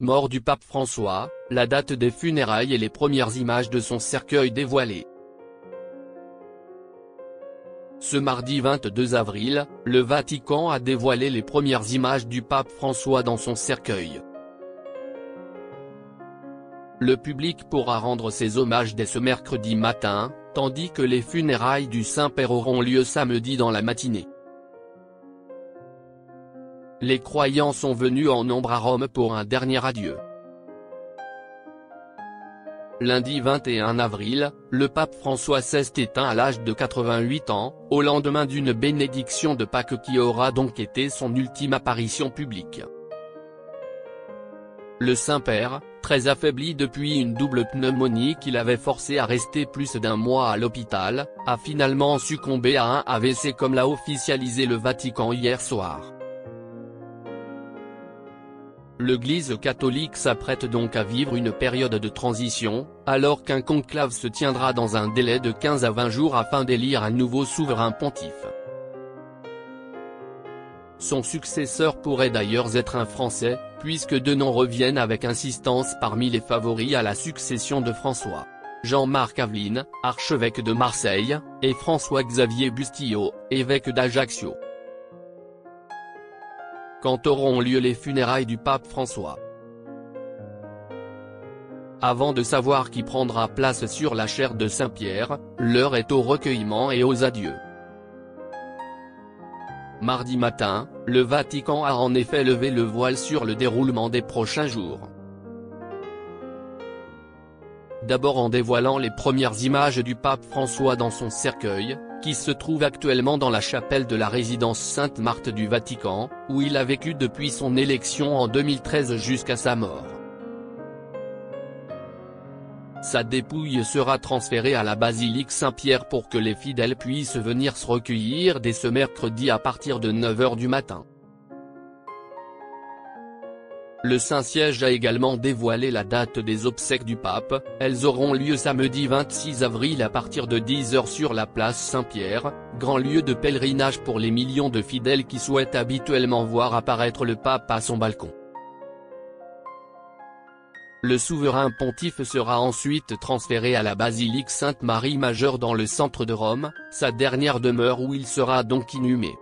Mort du pape François, la date des funérailles et les premières images de son cercueil dévoilées. Ce mardi 22 avril, le Vatican a dévoilé les premières images du pape François dans son cercueil. Le public pourra rendre ses hommages dès ce mercredi matin, tandis que les funérailles du Saint-Père auront lieu samedi dans la matinée. Les croyants sont venus en nombre à Rome pour un dernier adieu. Lundi 21 avril, le pape François s'est éteint à l'âge de 88 ans, au lendemain d'une bénédiction de Pâques qui aura donc été son ultime apparition publique. Le Saint-Père, très affaibli depuis une double pneumonie qui l'avait forcé à rester plus d'un mois à l'hôpital, a finalement succombé à un AVC comme l'a officialisé le Vatican hier soir. L'Église catholique s'apprête donc à vivre une période de transition, alors qu'un conclave se tiendra dans un délai de 15 à 20 jours afin d'élire un nouveau souverain pontife. Son successeur pourrait d'ailleurs être un Français, puisque deux noms reviennent avec insistance parmi les favoris à la succession de François. Jean-Marc Aveline, archevêque de Marseille, et François-Xavier Bustillo, évêque d'Ajaccio. Quand auront lieu les funérailles du pape François? Avant de savoir qui prendra place sur la chaire de Saint-Pierre, l'heure est au recueillement et aux adieux. Mardi matin, le Vatican a en effet levé le voile sur le déroulement des prochains jours. D'abord en dévoilant les premières images du pape François dans son cercueil, qui se trouve actuellement dans la chapelle de la résidence Sainte-Marthe du Vatican, où il a vécu depuis son élection en 2013 jusqu'à sa mort. Sa dépouille sera transférée à la basilique Saint-Pierre pour que les fidèles puissent venir se recueillir dès ce mercredi à partir de 9 h du matin. Le Saint-Siège a également dévoilé la date des obsèques du pape, elles auront lieu samedi 26 avril à partir de 10 h sur la place Saint-Pierre, grand lieu de pèlerinage pour les millions de fidèles qui souhaitent habituellement voir apparaître le pape à son balcon. Le souverain pontife sera ensuite transféré à la basilique Sainte-Marie Majeure dans le centre de Rome, sa dernière demeure où il sera donc inhumé.